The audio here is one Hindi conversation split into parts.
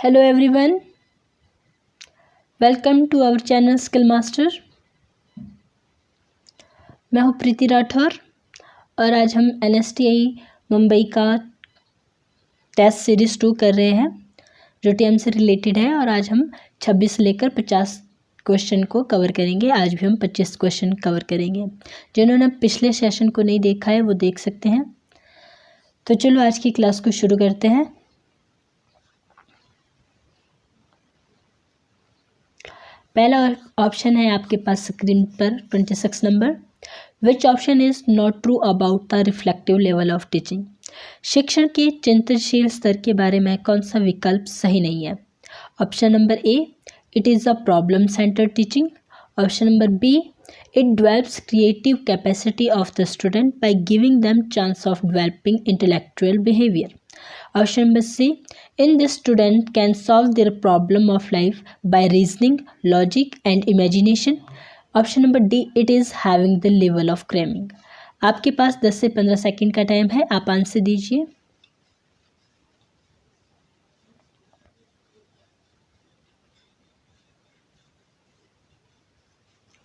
Hello everyone, welcome to our channel Skill Master. मैं हूँ प्रीति राठौर और आज हम NSTI मुंबई का टेस्ट सीरीज़ 2 कर रहे हैं जो TM से रिलेटेड है। और आज हम 26 से लेकर 50 क्वेश्चन को कवर करेंगे। आज भी हम 25 क्वेश्चन कवर करेंगे। जिन्होंने पिछले सेशन को नहीं देखा है वो देख सकते हैं। तो चलो आज की क्लास को शुरू करते हैं। पहला ऑप्शन है आपके पास स्क्रीन पर 26 number. Which option is not true about the reflective level of teaching. शिक्षण के चिंतनशील स्तर के बारे में कौन सा विकल्प सही नहीं है। Option number A, it is a problem centred teaching. Option number B, it develops creative capacity of the student by giving them chance of developing intellectual behaviour. Option number C, in this student can solve their problem of life by reasoning, logic and imagination. Option number D, it is having the level of cramming. आपके पास 10 से 15 सेकंड का टाइम है, आप आंसर दीजिए।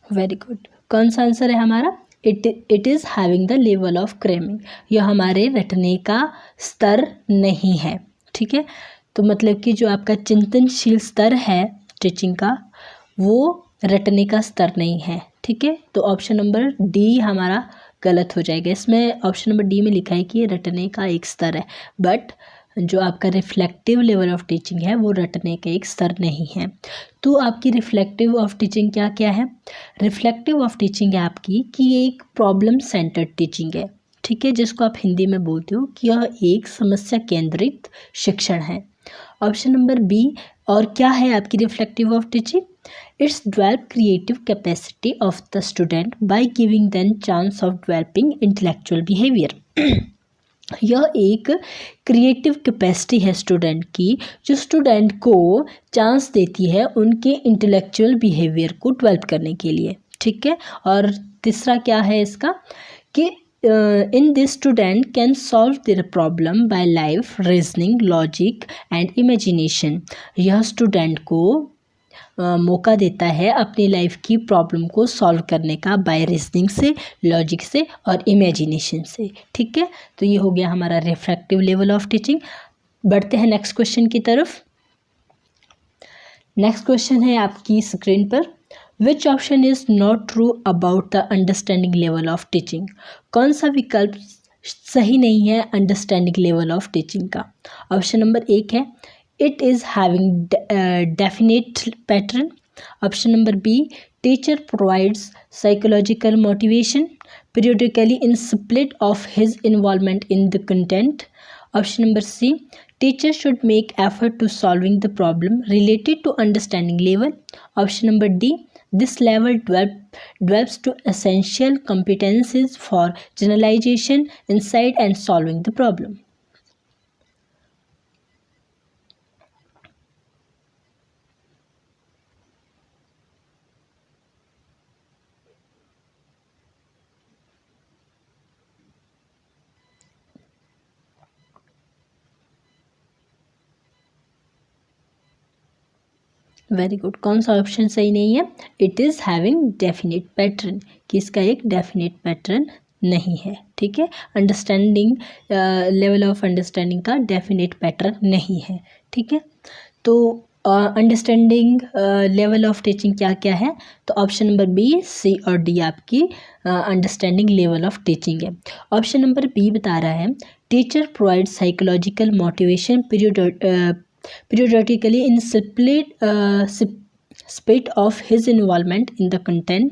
Very good. कौन सा आंसर है हमारा? It is having the level of cramming. यह हमारे रटने का स्तर नहीं है। ठीक है, तो मतलब कि जो आपका चिंतनशील स्तर है टीचिंग का वो रटने का स्तर नहीं है। ठीक है, तो ऑप्शन नंबर डी हमारा गलत हो जाएगा। इसमें ऑप्शन नंबर डी में लिखा है कि ये रटने का एक स्तर है, बट जो आपका रिफ्लेक्टिव लेवल ऑफ टीचिंग है वो रटने का एक स्तर नहीं है। तो आपकी रिफ्लेक्टिव ऑफ टीचिंग क्या क्या है? रिफ्लेक्टिव ऑफ टीचिंग है आपकी कि ये एक प्रॉब्लम सेंटर्ड टीचिंग है। ठीक है, जिसको आप हिंदी में बोलते हो कि यह एक समस्या केंद्रित शिक्षण है। ऑप्शन नंबर बी, और क्या है आपकी reflective of teaching? It's develop creative capacity of the student by giving them chance of developing intellectual behaviour. यह एक क्रिएटिव कैपेसिटी है स्टूडेंट की, जो स्टूडेंट को चांस देती है उनके इंटेलेक्चुअल बिहेवियर को डेवलप करने के लिए। ठीक है, और तीसरा क्या है इसका कि in this student can solve their problem bye life reasoning, logic and imagination. यह स्टूडेंट को मौका देता है अपनी लाइफ की प्रॉब्लम को सॉल्व करने का बाय रीजनिंग से, लॉजिक से और इमेजिनेशन से। ठीक है, तो ये हो गया हमारा रिफ्लेक्टिव लेवल ऑफ टीचिंग। बढ़ते हैं नेक्स्ट क्वेश्चन की तरफ। नेक्स्ट क्वेश्चन है आपकी स्क्रीन पर। Which option is not true about the understanding level of teaching. कौन सा विकल्प सही नहीं है अंडरस्टैंडिंग लेवल ऑफ टीचिंग का? ऑप्शन नंबर एक है it is having definite pattern. Option number B, teacher provides psychological motivation periodically in split of his involvement in the content. Option number C, teacher should make effort to solving the problem related to understanding level. Option number D, this level develops to essential competencies for generalization, insight and solving the problem. Very good. कौन सा ऑप्शन सही नहीं है? It is having definite pattern, कि इसका एक डेफिनेट पैटर्न नहीं है। ठीक है, अंडरस्टैंडिंग लेवल ऑफ अंडरस्टैंडिंग का डेफिनेट पैटर्न नहीं है। ठीक है, तो अंडरस्टैंडिंग लेवल ऑफ टीचिंग क्या क्या है? तो ऑप्शन नंबर बी, सी और डी आपकी अंडरस्टैंडिंग लेवल ऑफ टीचिंग है। ऑप्शन नंबर बी बता रहा है teacher provide psychological motivation periodically in spite of his involvement in the content,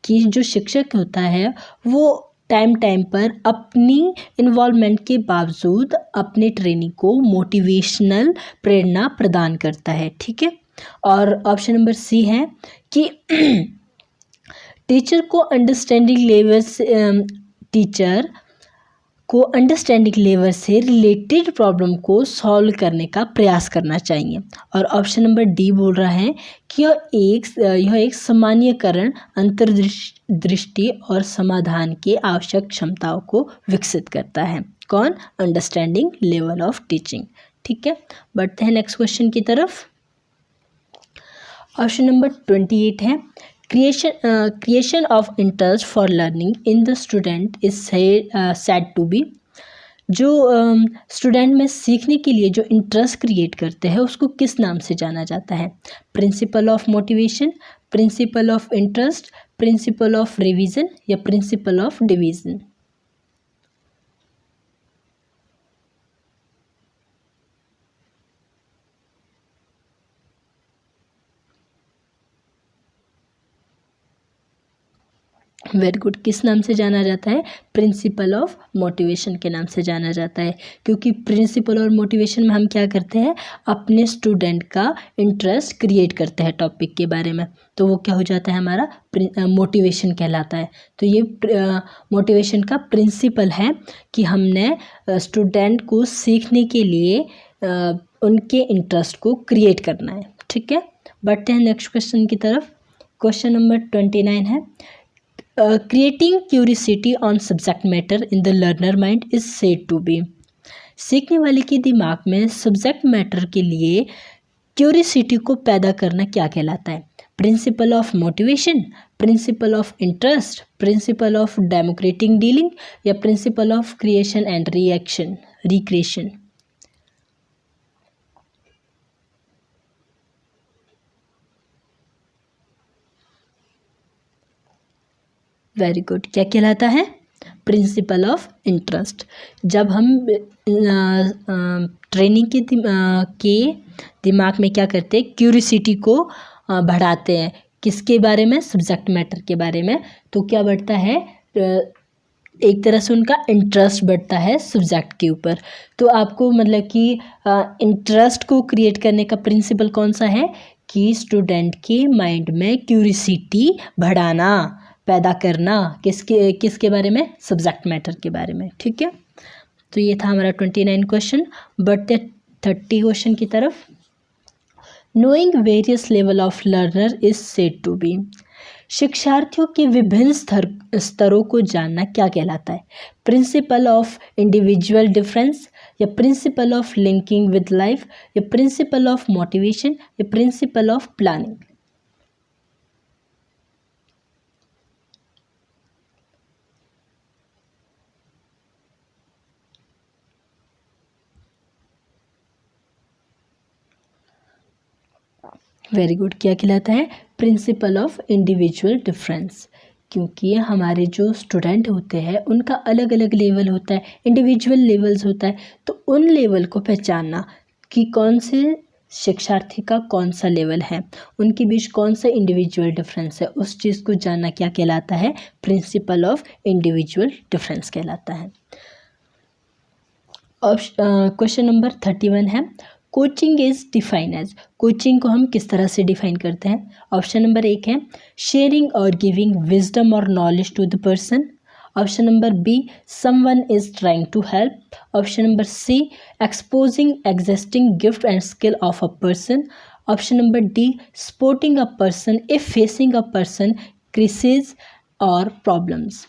कि जो शिक्षक होता है वो टाइम पर अपनी इन्वॉल्वमेंट के बावजूद अपने ट्रेनी को मोटिवेशनल प्रेरणा प्रदान करता है। ठीक है, और ऑप्शन नंबर सी है कि टीचर को अंडरस्टैंडिंग लेवल से रिलेटेड प्रॉब्लम को सॉल्व करने का प्रयास करना चाहिए। और ऑप्शन नंबर डी बोल रहा है कि यह एक सामान्यकरण, अंतर्दृष्टि और समाधान के आवश्यक क्षमताओं को विकसित करता है। कौन? Understanding level of teaching. ठीक है, बढ़ते हैं नेक्स्ट क्वेश्चन की तरफ। ऑप्शन नंबर 28 है, creation of interest for learning in the student is said to be. जो स्टूडेंट में सीखने के लिए जो इंटरेस्ट क्रिएट करते हैं उसको किस नाम से जाना जाता है? Principle of motivation, principle of interest, principle of revision या principle of division? Very good, किस नाम से जाना जाता है? प्रिंसिपल ऑफ मोटिवेशन के नाम से जाना जाता है, क्योंकि प्रिंसिपल और मोटिवेशन में हम क्या करते हैं, अपने स्टूडेंट का इंटरेस्ट क्रिएट करते हैं टॉपिक के बारे में, तो वो क्या हो जाता है, हमारा मोटिवेशन कहलाता है। तो ये मोटिवेशन का प्रिंसिपल है कि हमने स्टूडेंट को सीखने के लिए उनके इंटरेस्ट को क्रिएट करना है। ठीक है, बढ़ते हैं नेक्स्ट क्वेश्चन की तरफ। क्वेश्चन नंबर 29 है, creating curiosity on subject matter in the learner mind is said to be. सीखने वाले के दिमाग में सब्जेक्ट मैटर के लिए क्यूरियोसिटी को पैदा करना क्या कहलाता है? Principle of motivation, principle of interest, principle of democratic dealing या principle of creation and recreation? Very good, क्या कहलाता है? Principle of interest. जब हम ट्रेनिंग के दिमाग में क्या करते हैं, क्यूरियोसिटी को बढ़ाते हैं, किसके बारे में? सब्जेक्ट मैटर के बारे में। तो क्या बढ़ता है, एक तरह से उनका इंटरेस्ट बढ़ता है सब्जेक्ट के ऊपर। तो आपको मतलब कि इंटरेस्ट को क्रिएट करने का प्रिंसिपल कौन सा है कि स्टूडेंट के माइंड में क्यूरियोसिटी बढ़ाना, पैदा करना, किसके बारे में? सब्जेक्ट मैटर के बारे में। ठीक है, तो ये था हमारा 29 क्वेश्चन। बढ़ते 30 क्वेश्चन की तरफ। Knowing various level of learner is said to be. शिक्षार्थियों के विभिन्न स्तरों को जानना क्या कहलाता है? प्रिंसिपल ऑफ इंडिविजुअल डिफरेंस या principle of linking with life या प्रिंसिपल ऑफ मोटिवेशन या principle of planning? Very good, क्या कहलाता है? प्रिंसिपल ऑफ इंडिविजुअल डिफरेंस, क्योंकि हमारे जो स्टूडेंट होते हैं उनका अलग अलग लेवल होता है, इंडिविजुअल लेवल्स होता है। तो उन लेवल को पहचानना कि कौन से शिक्षार्थी का कौन सा लेवल है, उनके बीच कौन सा इंडिविजुअल डिफरेंस है, उस चीज़ को जानना क्या कहलाता है? प्रिंसिपल ऑफ इंडिविजुअल डिफरेंस कहलाता है। क्वेश्चन नंबर 31 है, coaching is define as. Coaching को हम किस तरह से डिफाइन करते हैं? ऑप्शन नंबर 1 है, शेयरिंग और गिविंग विजडम और knowledge to the person. Option number B, someone is trying to help. Option number C, exposing existing gift and skill of a person. Option number D, supporting a person if facing a person crisis और प्रॉब्लम्स।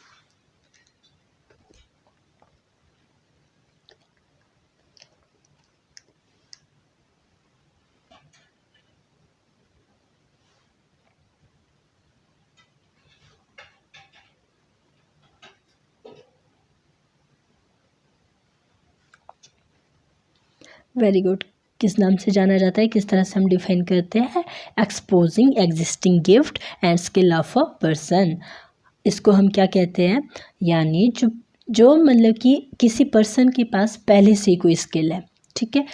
वेरी गुड, किस नाम से जाना जाता है, किस तरह से हम डिफाइन करते हैं? Exposing existing gift and skill of a person. इसको हम क्या कहते हैं, यानी जो मतलब कि किसी पर्सन के पास पहले से ही कोई स्किल है। ठीक है,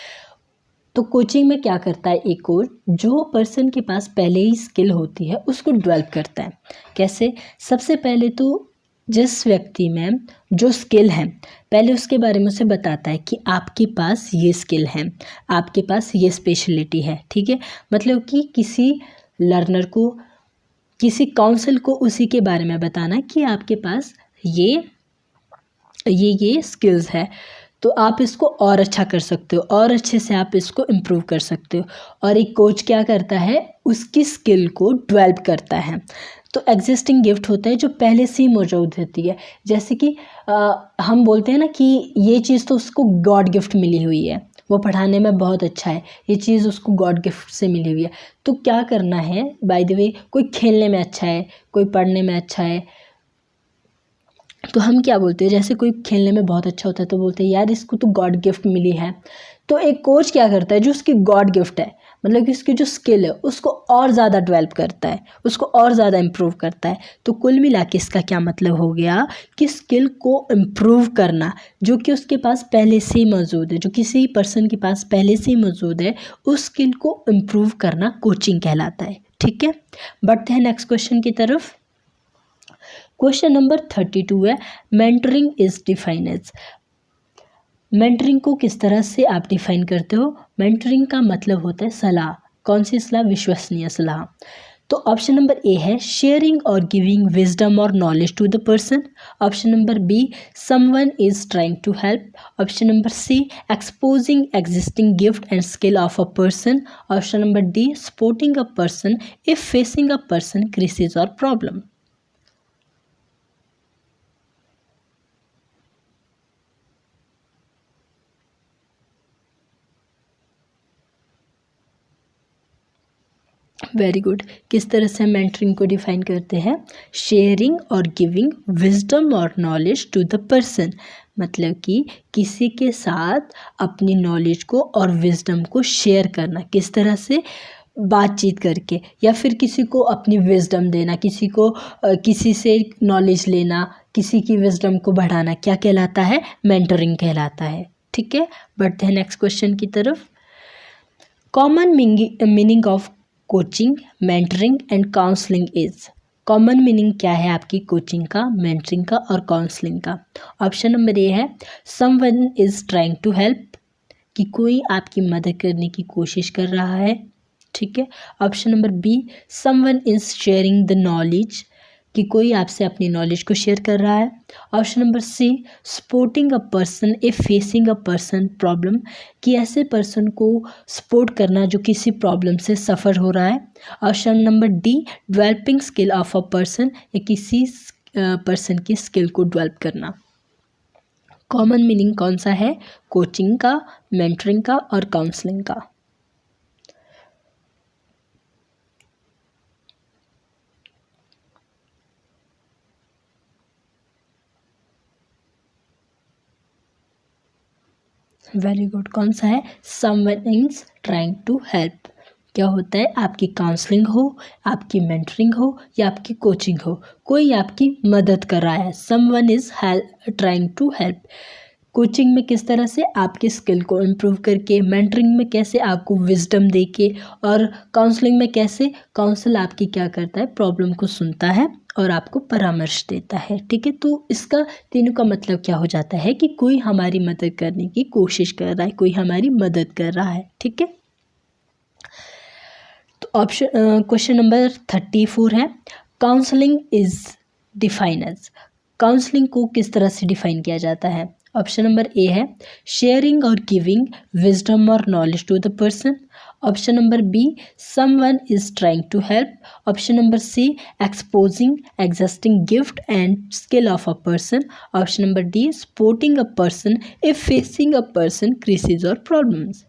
तो कोचिंग में क्या करता है एक कोच, जो पर्सन के पास पहले ही स्किल होती है उसको डेवलप करता है। कैसे? सबसे पहले तो जिस व्यक्ति में जो स्किल है पहले उसके बारे में उसे बताता है कि आपके पास ये स्किल है, आपके पास ये स्पेशलिटी है। ठीक है, मतलब कि किसी लर्नर को, किसी काउंसिल को उसी के बारे में बताना कि आपके पास ये स्किल्स है, तो आप इसको और अच्छा कर सकते हो, और अच्छे से आप इसको इम्प्रूव कर सकते हो। और एक कोच क्या करता है, उसकी स्किल को डेवलप करता है। तो एग्जिस्टिंग गिफ्ट होता है जो पहले से ही मौजूद होती है, जैसे कि हम बोलते हैं ना कि ये चीज़ तो उसको गॉड गिफ्ट मिली हुई है, वो पढ़ाने में बहुत अच्छा है, ये चीज़ उसको गॉड गिफ्ट से मिली हुई है। तो क्या करना है, बाय द वे कोई खेलने में अच्छा है, कोई पढ़ने में अच्छा है, तो हम क्या बोलते हैं, जैसे कोई खेलने में बहुत अच्छा होता है तो बोलते हैं यार इसको तो गॉड गिफ्ट मिली है। तो एक कोच क्या करता है, जो उसकी गॉड गिफ्ट है, मतलब कि उसकी जो स्किल है उसको और ज़्यादा डेवलप करता है, उसको और ज़्यादा इम्प्रूव करता है। तो कुल मिला के इसका क्या मतलब हो गया कि स्किल को इम्प्रूव करना, जो कि उसके पास पहले से ही मौजूद है, जो किसी पर्सन के पास पहले से ही मौजूद है, उस स्किल को इम्प्रूव करना कोचिंग कहलाता है। ठीक है, बढ़ते हैं नेक्स्ट क्वेश्चन की तरफ। क्वेश्चन नंबर 32 है, mentoring is defined as. Mentoring को किस तरह से आप डिफाइन करते हो? मेंटरिंग का मतलब होता है सलाह। कौन सी सलाह? विश्वसनीय सलाह। तो ऑप्शन नंबर ए है शेयरिंग और गिविंग विजडम और knowledge to the person. Option number B someone is trying to help. Option number C exposing existing gift and skill of a person. Option number D supporting a person if facing a person crisis और प्रॉब्लम। Very good. किस तरह से हम मेंटरिंग को डिफाइन करते हैं? शेयरिंग और गिविंग विजडम और नॉलेज टू द पर्सन, मतलब कि किसी के साथ अपनी नॉलेज को और विजडम को शेयर करना। किस तरह से? बातचीत करके, या फिर किसी को अपनी विजडम देना, किसी को किसी से नॉलेज लेना, किसी की विजडम को बढ़ाना, क्या कहलाता है? मेंटरिंग कहलाता है। ठीक है, बढ़ते हैं नेक्स्ट क्वेश्चन की तरफ। Common meaning of coaching, mentoring and counselling is. Common meaning क्या है आपकी कोचिंग का, मेंटरिंग का और काउंसलिंग का? ऑप्शन नंबर ए है someone is trying to help, कि कोई आपकी मदद करने की कोशिश कर रहा है। ठीक है। Option number B someone is sharing the knowledge, कि कोई आपसे अपनी नॉलेज को शेयर कर रहा है। Option number C supporting a person if facing a person problem, कि ऐसे पर्सन को सपोर्ट करना जो किसी प्रॉब्लम से सफ़र हो रहा है। Option number D developing skill of a person, या किसी पर्सन की स्किल को डेवलप करना। कॉमन मीनिंग कौन सा है? कोचिंग का, मेंटरिंग का और काउंसलिंग का। Very good. कौन सा है? Someone is trying to help. क्या होता है? आपकी काउंसलिंग हो, आपकी मेंटरिंग हो या आपकी कोचिंग हो, कोई आपकी मदद कर रहा है। Someone is trying to help. Coaching में किस तरह से? आपके स्किल को इम्प्रूव करके, मेंटरिंग में कैसे? आपको विजडम दे के, और काउंसलिंग में कैसे? काउंसिल आपकी क्या करता है? प्रॉब्लम को सुनता है और आपको परामर्श देता है। ठीक है, तो इसका तीनों का मतलब क्या हो जाता है कि कोई हमारी मदद करने की कोशिश कर रहा है, कोई हमारी मदद कर रहा है। ठीक है, तो ऑप्शन क्वेश्चन नंबर 34 है, counselling is define as. Counselling को किस तरह से डिफाइन किया जाता है? ऑप्शन नंबर ए है शेयरिंग और गिविंग विजडम और knowledge to the person. Option number B someone is trying to help. Option number C exposing existing gift and skill of a person. Option number D supporting a person if facing a person crisis और प्रॉब्लम्स।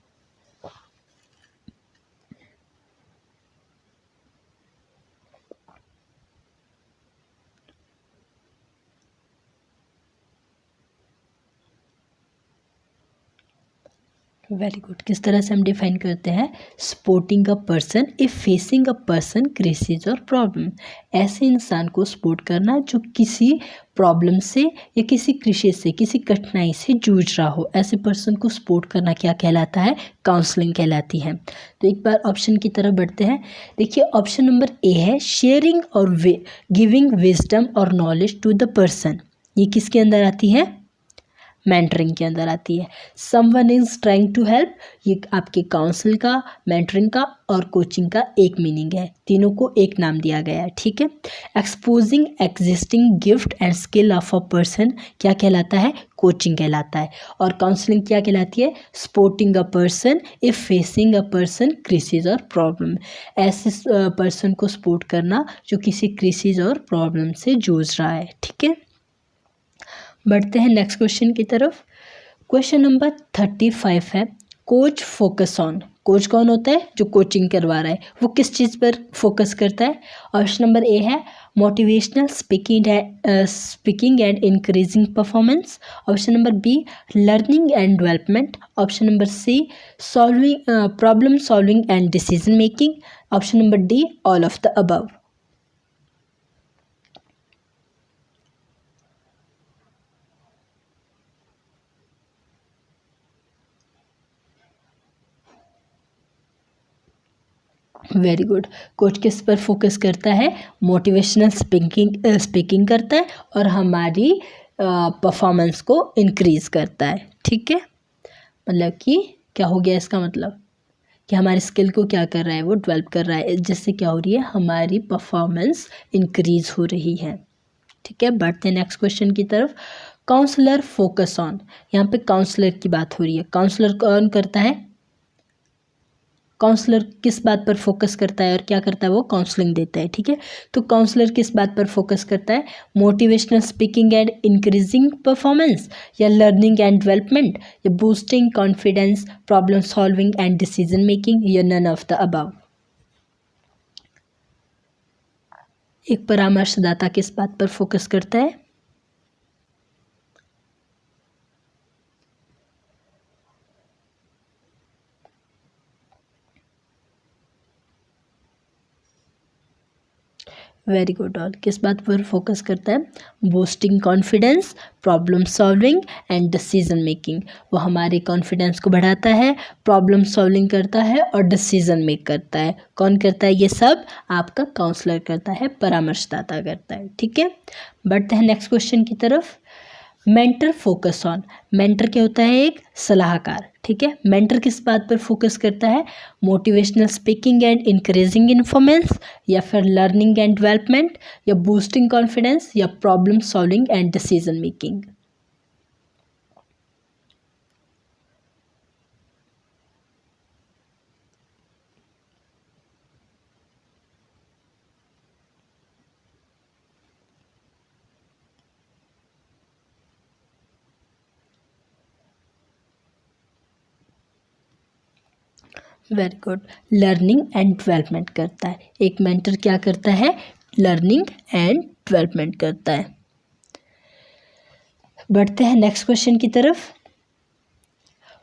Very good. किस तरह से हम डिफाइन करते हैं? Supporting a person if facing a person crisis और प्रॉब्लम। ऐसे इंसान को सपोर्ट करना जो किसी प्रॉब्लम से या किसी क्राइसिस से, किसी कठिनाई से जूझ रहा हो, ऐसे पर्सन को सपोर्ट करना क्या कहलाता है? काउंसलिंग कहलाती है। तो एक बार ऑप्शन की तरफ बढ़ते हैं। देखिए, ऑप्शन नंबर ए है शेयरिंग और गिविंग विजडम और नॉलेज टू द पर्सन। ये किसके अंदर आती है? मेंटरिंग के अंदर आती है। Someone is trying to help, ये आपके काउंसिल का, मेंटरिंग का और कोचिंग का एक मीनिंग है, तीनों को एक नाम दिया गया है। ठीक है। Exposing existing gift and skill of a person क्या कहलाता है? कोचिंग कहलाता है। और काउंसलिंग क्या कहलाती है? Supporting a person if facing a person crisis और प्रॉब्लम। ऐसे पर्सन को सपोर्ट करना जो किसी क्राइसिस और प्रॉब्लम से जूझ रहा है। ठीक है, बढ़ते हैं नेक्स्ट क्वेश्चन की तरफ। क्वेश्चन नंबर 35 है, कोच फोकस ऑन, कोच कौन होता है? जो कोचिंग करवा रहा है, वो किस चीज़ पर फोकस करता है? ऑप्शन नंबर ए है motivational speaking and increasing performance. Option number B learning and development. Option number C solving problem solving and decision making. Option number D all of the above. Very good. Coach किस पर फोकस करता है? मोटिवेशनल स्पीकिंग करता है और हमारी परफॉर्मेंस को इंक्रीज करता है। ठीक है, मतलब कि क्या हो गया इसका मतलब कि हमारी स्किल को क्या कर रहा है? वो डेवलप कर रहा है, जिससे क्या हो रही है? हमारी परफॉर्मेंस इंक्रीज हो रही है। ठीक है, बढ़ते हैं नेक्स्ट क्वेश्चन की तरफ। काउंसलर फोकस ऑन, यहाँ पे काउंसलर की बात हो रही है। काउंसलर कौन करता है? काउंसलर किस बात पर फोकस करता है और क्या करता है? वो काउंसलिंग देता है। ठीक है, तो काउंसलर किस बात पर फोकस करता है? Motivational speaking and increasing performance, या लर्निंग एंड डेवलपमेंट, या boosting confidence, problem solving and decision making, या नन ऑफ द अबव। एक परामर्शदाता किस बात पर फोकस करता है? Very good. और किस बात पर फोकस करता है? Boosting confidence, problem solving and decision making. वो हमारे कॉन्फिडेंस को बढ़ाता है, प्रॉब्लम सॉल्विंग करता है और डिसीजन मेक करता है। कौन करता है ये सब? आपका काउंसलर करता है, परामर्शदाता करता है। ठीक है, बढ़ते हैं नेक्स्ट क्वेश्चन की तरफ। मेंटर फोकस ऑन, मेंटर क्या होता है? एक सलाहकार। ठीक है, मेंटर किस बात पर फोकस करता है? मोटिवेशनल स्पीकिंग एंड इंकरेजिंग इन्फॉर्मेंस, या फिर लर्निंग एंड डेवलपमेंट, या बूस्टिंग कॉन्फिडेंस, या problem solving and decision making. Very good. Learning and development करता है। एक मेंटर क्या करता है? लर्निंग एंड डेवलपमेंट करता है। बढ़ते हैं नेक्स्ट क्वेश्चन की तरफ।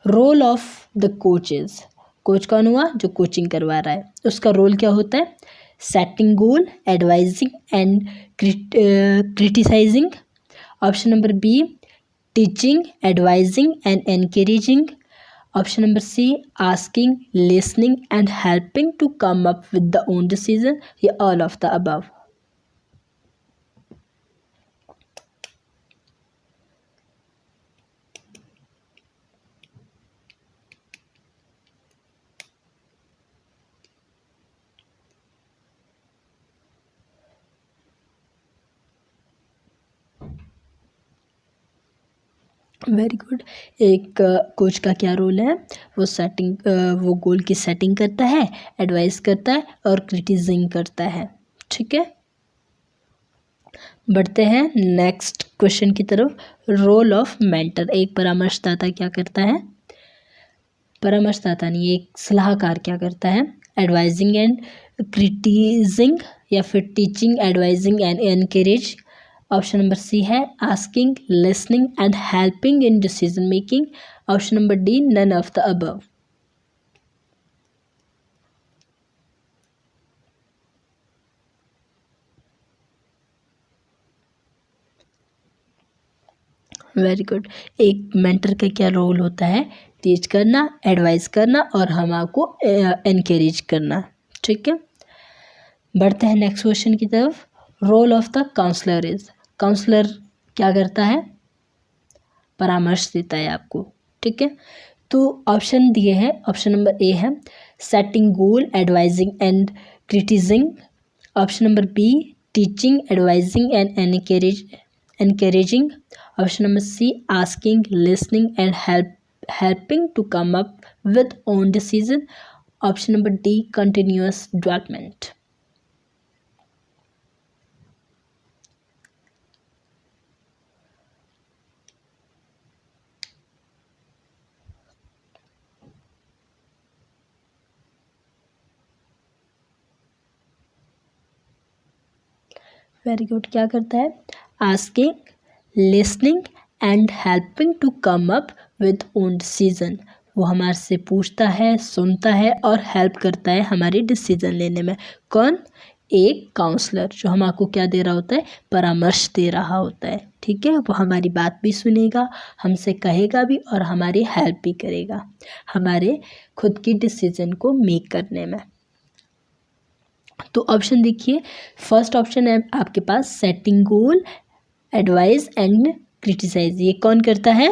Role of the coaches, coach कौन हुआ? जो कोचिंग करवा रहा है, उसका रोल क्या होता है? Setting goal, advising and criticising. Option number B teaching, advising and encouraging. Option number C asking, listening and helping to come up with the own decision, या all of the above. Very good. एक कोच का क्या रोल है? वो गोल की सेटिंग करता है, एडवाइस करता है और क्रिटिसिज्म करता है। ठीक है, बढ़ते हैं नेक्स्ट क्वेश्चन की तरफ। रोल ऑफ मेंटर, एक परामर्शदाता क्या करता है? परामर्शदाता नहीं, एक सलाहकार क्या करता है? एडवाइजिंग एंड क्रिटिसिजिंग, या फिर teaching, advising and encourage. Option number C है asking, listening and helping in decision making. Option number D none of the above. Very good. एक मेंटर का क्या रोल होता है? टीच करना, एडवाइस करना और हमको एनकरेज करना। ठीक है, बढ़ते हैं नेक्स्ट क्वेश्चन की तरफ। Role of the counsellor is, counsellor क्या करता है? परामर्श देता है आपको। ठीक है, तो ऑप्शन दिए हैं। ऑप्शन नंबर ए है setting goal, advising and criticising. Option number B teaching, advising and encouraging. Option number C asking, listening and helping to come up with own decision. Option number D continuous development. Very good. क्या करता है? Asking, listening and helping to come up with own decision. वो हमारे से पूछता है, सुनता है और हेल्प करता है हमारी डिसीजन लेने में। कौन? एक काउंसलर, जो हमको क्या दे रहा होता है? परामर्श दे रहा होता है। ठीक है, वो हमारी बात भी सुनेगा, हमसे कहेगा भी और हमारी हेल्प भी करेगा हमारे खुद की डिसीजन को मेक करने में। तो ऑप्शन देखिए, फर्स्ट ऑप्शन है आपके पास setting goal, advice and criticise. ये कौन करता है?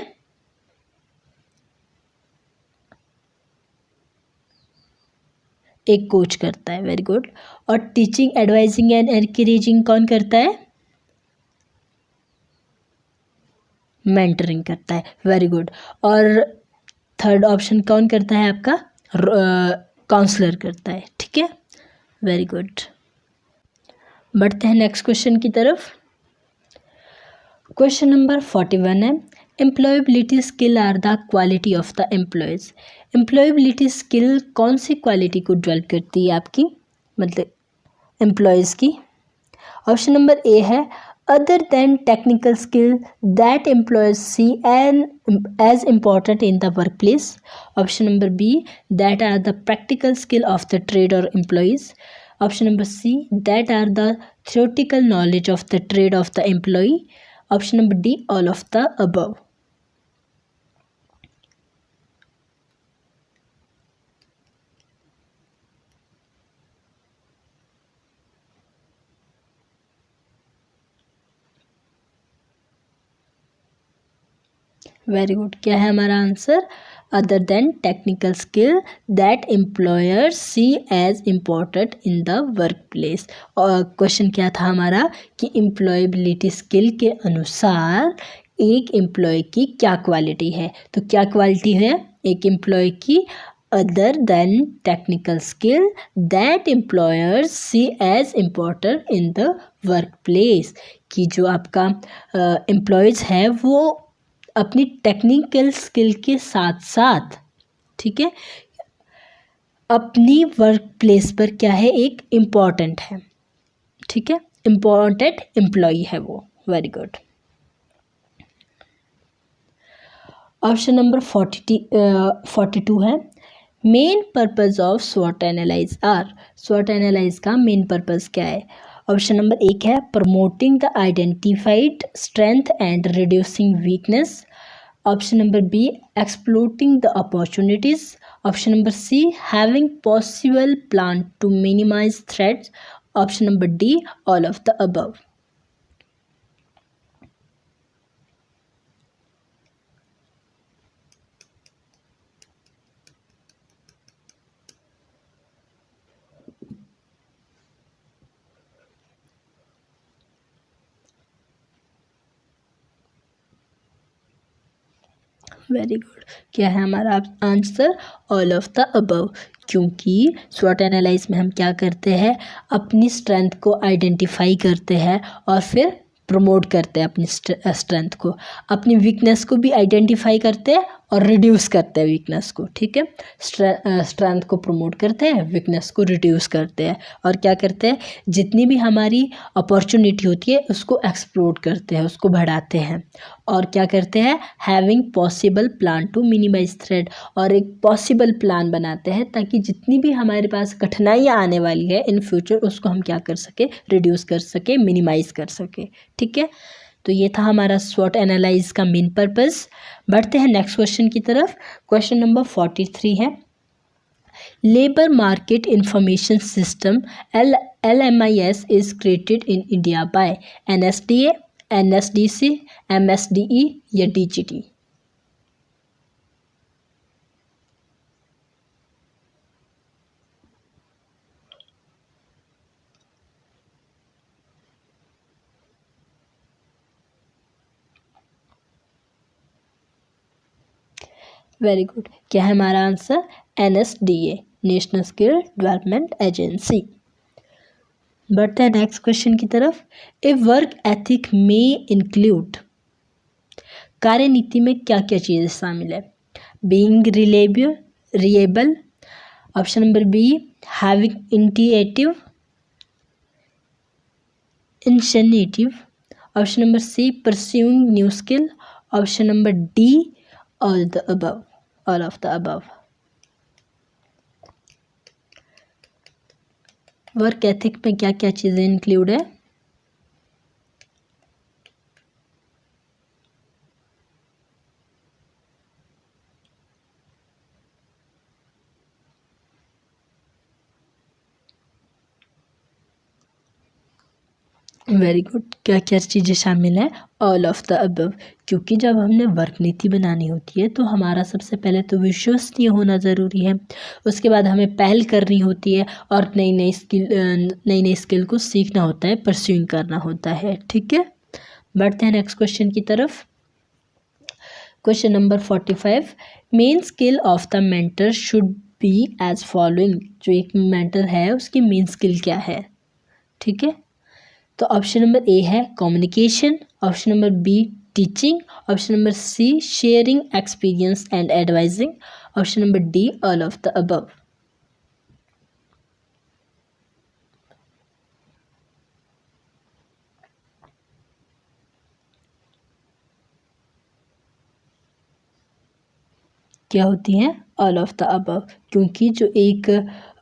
एक कोच करता है। Very good. और टीचिंग, एडवाइजिंग एंड एनकरेजिंग कौन करता है? मेंटरिंग करता है। Very good. और थर्ड ऑप्शन कौन करता है आपका? काउंसलर करता है। ठीक है, वेरी गुड। बढ़ते हैं नेक्स्ट क्वेश्चन की तरफ। क्वेश्चन नंबर 41 है, employability skill are the quality of the employees. Employability skill कौन सी क्वालिटी को डेवलप करती है आपकी, मतलब एम्प्लॉयज़ की? ऑप्शन नंबर ए है, other than technical skill that employees see as important in the work place. Option number B, that are the practical skill of the trade और employees. Option number C, that are the theoretical knowledge of the trade of the employee. Option number D, all of the above. Very good. क्या है हमारा answer? Other than technical skill that employers see as important in the work place. और क्वेश्चन क्या था हमारा कि एम्प्लॉयबिलिटी स्किल के अनुसार एक एम्प्लॉय की क्या क्वालिटी है। तो क्या क्वालिटी है एक एम्प्लॉय की? Other than technical skill that employers see as important in the work place. कि जो आपका एम्प्लॉयज़ है वो अपनी टेक्निकल स्किल के साथ साथ, ठीक है, अपनी वर्क प्लेस पर क्या है? एक इम्पॉर्टेंट है। ठीक है, इम्पॉर्टेंट एम्प्लॉय है वो। Very good. ऑप्शन नंबर 42 है, मेन पर्पज ऑफ स्वॉट एनालाइज आर। स्वॉट एनालाइज का मेन पर्पज क्या है? ऑप्शन नंबर एक है, promoting the identified strength and reducing weakness. Option number B, exploiting the opportunities. Option number C, having possible plan to minimise threats. Option number D, all of the above. Very good. क्या है हमारा answer? All of the above. क्योंकि स्वॉट एनालाइज में हम क्या करते हैं? अपनी स्ट्रेंथ को आइडेंटिफाई करते हैं और फिर प्रमोट करते हैं अपनी स्ट्रेंथ को, अपनी वीकनेस को भी आइडेंटिफाई करते हैं और रिड्यूस करते हैं वीकनेस को। ठीक है, स्ट्रेंथ को प्रमोट करते हैं, वीकनेस को रिड्यूस करते हैं और क्या करते हैं? जितनी भी हमारी अपॉर्चुनिटी होती है उसको एक्सप्लोर करते हैं, उसको बढ़ाते हैं। और क्या करते हैं? Having possible plan to minimise threat, और एक पॉसिबल प्लान बनाते हैं ताकि जितनी भी हमारे पास कठिनाइयाँ आने वाली है इन फ्यूचर उसको हम क्या कर सके? रिड्यूस कर सके, मिनिमाइज कर सके। ठीक है, तो ये था हमारा स्वॉट एनालाइज का मेन पर्पस। बढ़ते हैं नेक्स्ट क्वेश्चन की तरफ। क्वेश्चन नंबर 43 है, labour market information system LMIS is created in India by NSDA, NSDC, MSDE या DGT। Very good. क्या है हमारा answer? NSDA, national skill development agency. बढ़ते हैं नेक्स्ट क्वेश्चन की तरफ। ए वर्क एथिक में इंक्लूड, कार्यनीति में क्या क्या चीज़ें शामिल है? Being reliable. Option number B, having integrative. initiative, option number C, pursuing new skill, option number D, all of the above. Work ethic में क्या क्या चीज़ें इंक्लूड है? वेरी गुड, क्या क्या चीज़ें शामिल हैं? All of the above. क्योंकि जब हमने वर्क नीति बनानी होती है तो हमारा सबसे पहले तो विश्वसनीय होना ज़रूरी है, उसके बाद हमें पहल करनी होती है और नई नई स्किल को सीखना होता है, परस्यूइंग करना होता है। ठीक है, बढ़ते हैं नेक्स्ट क्वेश्चन की तरफ। Question number 45, main skill of the mentor should be as following. जो एक मेंटर है उसकी मेन स्किल क्या है? ठीक है, तो ऑप्शन नंबर ए है communication, option number B teaching, option number C sharing experience and advising, option number D all of the above. क्या होती हैं? All of the above. क्योंकि जो एक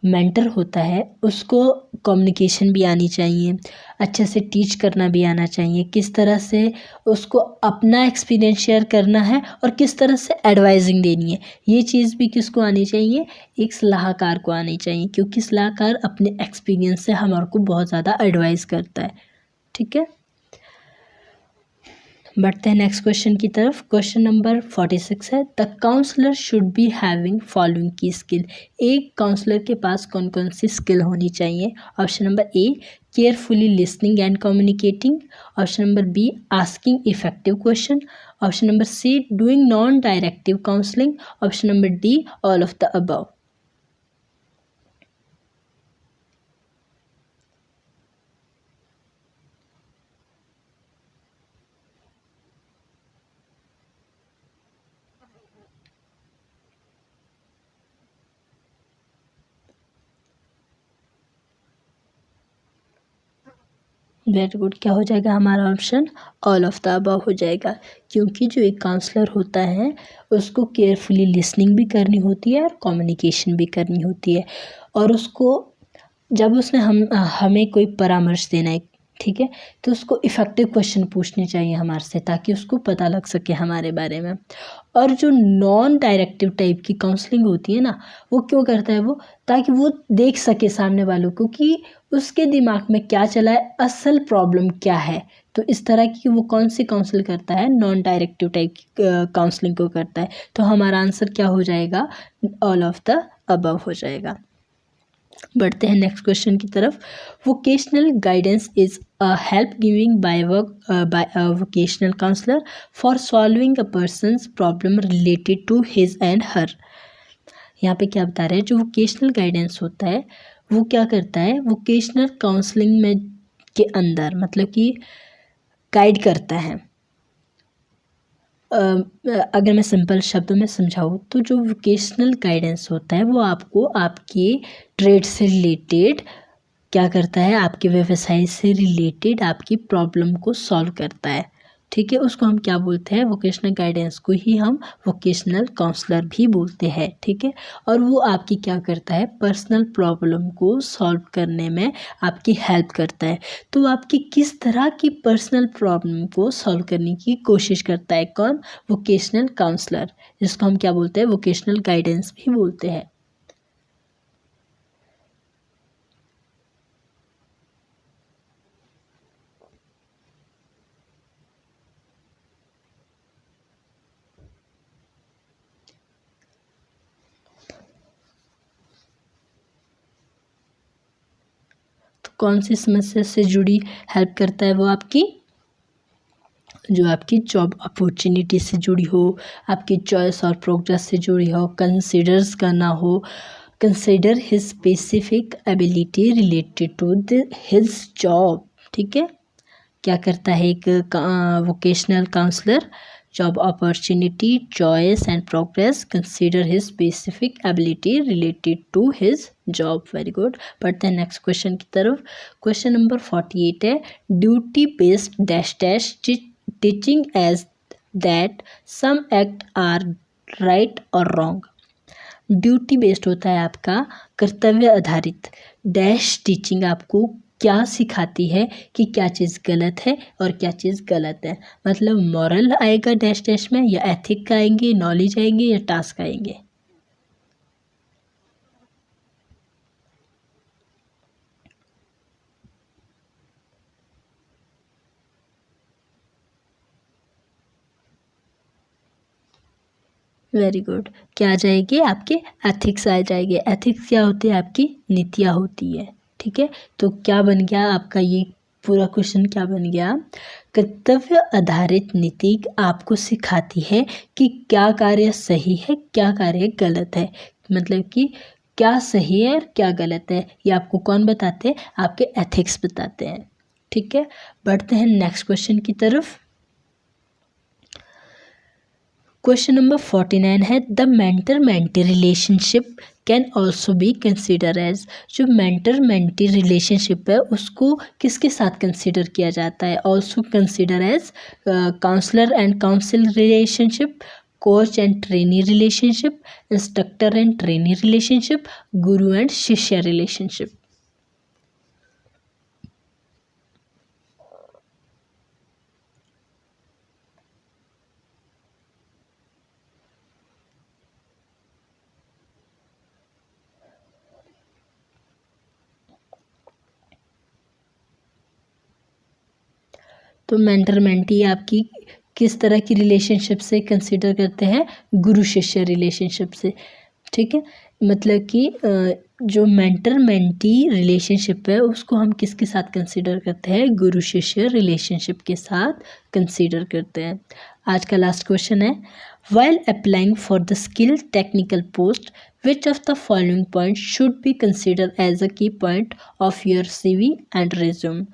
मेंटर होता है उसको कम्युनिकेशन भी आनी चाहिए, अच्छे से टीच करना भी आना चाहिए, किस तरह से उसको अपना एक्सपीरियंस शेयर करना है और किस तरह से एडवाइजिंग देनी है, ये चीज़ भी किसको आनी चाहिए? एक सलाहकार को आनी चाहिए, क्योंकि सलाहकार अपने एक्सपीरियंस से हमारे को बहुत ज़्यादा एडवाइस करता है। ठीक है, बढ़ते हैं नेक्स्ट क्वेश्चन की तरफ। क्वेश्चन नंबर 46 है, the counsellor should be having following की स्किल। एक काउंसलर के पास कौन कौन सी स्किल होनी चाहिए? Option number A carefully listening and communicating, option number B asking effective question, option number C doing non directive counselling, option number D all of the above. Very good, क्या हो जाएगा हमारा option? All of the above हो जाएगा। क्योंकि जो एक काउंसलर होता है उसको केयरफुली लिसनिंग भी करनी होती है और कम्युनिकेशन भी करनी होती है, और उसको जब उसने हमें कोई परामर्श देना है, ठीक है, तो उसको इफ़ेक्टिव क्वेश्चन पूछने चाहिए हमारे से, ताकि उसको पता लग सके हमारे बारे में। और जो नॉन डायरेक्टिव टाइप की काउंसलिंग होती है ना, वो क्यों करता है वो? ताकि वो देख सके सामने वालों को कि उसके दिमाग में क्या चला है, असल प्रॉब्लम क्या है। तो इस तरह की वो कौन सी काउंसिल करता है? नॉन डायरेक्टिव टाइप की काउंसलिंग को करता है। तो हमारा आंसर क्या हो जाएगा? ऑल ऑफ द अबव हो जाएगा। बढ़ते हैं नेक्स्ट क्वेश्चन की तरफ। Vocational guidance is a help giving by a vocational counsellor for solving a person's problem related to his and her. यहाँ पे क्या बता रहे हैं? जो वोकेशनल गाइडेंस होता है वो क्या करता है? वोकेशनल काउंसलिंग में के अंदर मतलब कि गाइड करता है। अगर मैं सिंपल शब्दों में समझाऊँ तो जो वोकेशनल गाइडेंस होता है वो आपको आपके ट्रेड से रिलेटेड क्या करता है? आपके व्यवसाय से रिलेटेड आपकी प्रॉब्लम को सॉल्व करता है। ठीक है, उसको हम क्या बोलते हैं? वोकेशनल गाइडेंस को ही हम वोकेशनल काउंसलर भी बोलते हैं। ठीक है, और वो आपकी क्या करता है? पर्सनल प्रॉब्लम को सॉल्व करने में आपकी हेल्प करता है। तो आपकी किस तरह की पर्सनल प्रॉब्लम को सॉल्व करने की कोशिश करता है? कौन? वोकेशनल काउंसलर, जिसको हम क्या बोलते हैं? वोकेशनल गाइडेंस भी बोलते हैं। कौन सी समस्या से जुड़ी हेल्प करता है वो? आपकी जो आपकी जॉब अपॉर्चुनिटी से जुड़ी हो, आपकी चॉइस और प्रोग्रेस से जुड़ी हो, कंसिडर्स करना हो, consider his specific ability related to his job. ठीक है, क्या करता है एक vocational counsellor? Job opportunity, choice and progress, consider his specific ability related to his job. Very good. पढ़ते हैं नेक्स्ट क्वेश्चन की तरफ। क्वेश्चन नंबर 48 है, duty based dash dash teaching as that some act are right और रॉन्ग। ड्यूटी बेस्ड होता है आपका कर्तव्य आधारित, डैश टीचिंग आपको क्या सिखाती है कि क्या चीज़ गलत है और क्या चीज़ गलत है। मतलब मॉरल आएगा डैश डैश में, या एथिक आएंगे, नॉलेज आएंगे, या टास्क आएंगे। Very good. क्या आ जाएगी आपके? एथिक्स आ जाएगी। एथिक्स क्या होती है? आपकी नीतियाँ होती है। ठीक है, तो क्या बन गया आपका ये पूरा क्वेश्चन? क्या बन गया? कर्तव्य आधारित नीति आपको सिखाती है कि क्या कार्य सही है, क्या कार्य गलत है। मतलब कि क्या सही है और क्या गलत है, ये आपको कौन बताते हैं? आपके एथिक्स बताते हैं। ठीक है, बढ़ते हैं नेक्स्ट क्वेश्चन की तरफ। क्वेश्चन नंबर 49 है, the mentor mentee relationship can also be consider as. जो मेंटर मेंटी रिलेशनशिप है उसको किसके साथ कंसिडर किया जाता है? Also consider as counsellor and council relationship, coach and trainee relationship, instructor and trainee relationship, guru and shishya relationship. तो मेंटर मेंटी आपकी किस तरह की रिलेशनशिप से कंसिडर करते हैं? गुरु शिष्य रिलेशनशिप से। ठीक है, मतलब कि जो मेंटर मेंटी रिलेशनशिप है उसको हम किसके साथ कंसिडर करते हैं? गुरु शिष्य रिलेशनशिप के साथ कंसिडर करते हैं। आज का लास्ट क्वेश्चन है, while applying for the skill technical post, which of the following points should be considered as a key point of your CV and resume।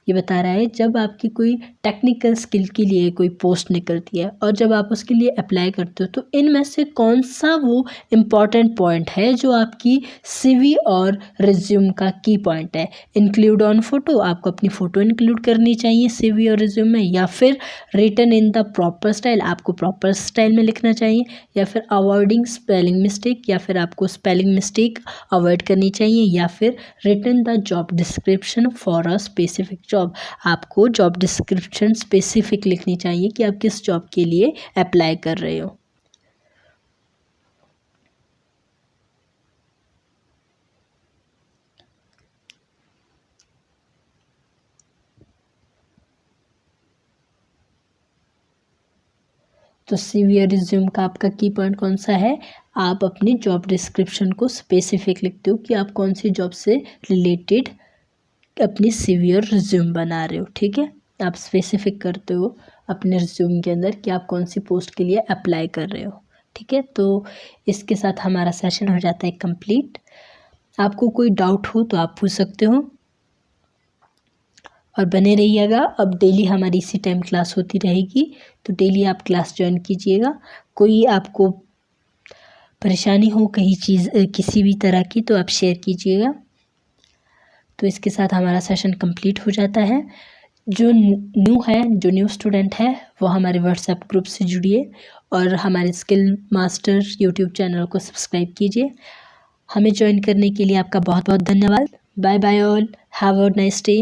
ये बता रहा है जब आपकी कोई टेक्निकल स्किल के लिए कोई पोस्ट निकलती है और जब आप उसके लिए अप्लाई करते हो तो इनमें से कौन सा वो इम्पॉर्टेंट पॉइंट है जो आपकी CV और रिज्यूम का की पॉइंट है। इंक्लूड ऑन फोटो, आपको अपनी फ़ोटो इंक्लूड करनी चाहिए CV और रिज्यूम में, या फिर written in the proper style, आपको प्रॉपर स्टाइल में लिखना चाहिए, या फिर अवॉइडिंग स्पेलिंग मिस्टेक, या फिर आपको स्पेलिंग मिस्टेक अवॉइड करनी चाहिए, या फिर written the job description for a specific job. आपको जॉब डिस्क्रिप्शन स्पेसिफिक लिखनी चाहिए कि आप किस जॉब के लिए अप्लाई कर रहे हो। तो CV और रिज्यूम का आपका की पॉइंट कौन सा है? आप अपनी जॉब डिस्क्रिप्शन को स्पेसिफिक लिखते हो कि आप कौन सी जॉब से रिलेटेड अपनी CV और रिज्यूम बना रहे हो। ठीक है, आप स्पेसिफिक करते हो अपने रिज्यूम के अंदर कि आप कौन सी पोस्ट के लिए अप्लाई कर रहे हो। ठीक है, तो इसके साथ हमारा सेशन हो जाता है कंप्लीट। आपको कोई डाउट हो तो आप पूछ सकते हो और बने रहिएगा। अब डेली हमारी इसी टाइम क्लास होती रहेगी, तो डेली आप क्लास ज्वाइन कीजिएगा। कोई आपको परेशानी हो कहीं चीज़ किसी भी तरह की तो आप शेयर कीजिएगा। तो इसके साथ हमारा सेशन कंप्लीट हो जाता है। जो न्यू स्टूडेंट है वो हमारे व्हाट्सएप ग्रुप से जुड़िए और हमारे स्किल मास्टर यूट्यूब चैनल को सब्सक्राइब कीजिए। हमें ज्वाइन करने के लिए आपका बहुत बहुत धन्यवाद। Bye bye all, have a nice day.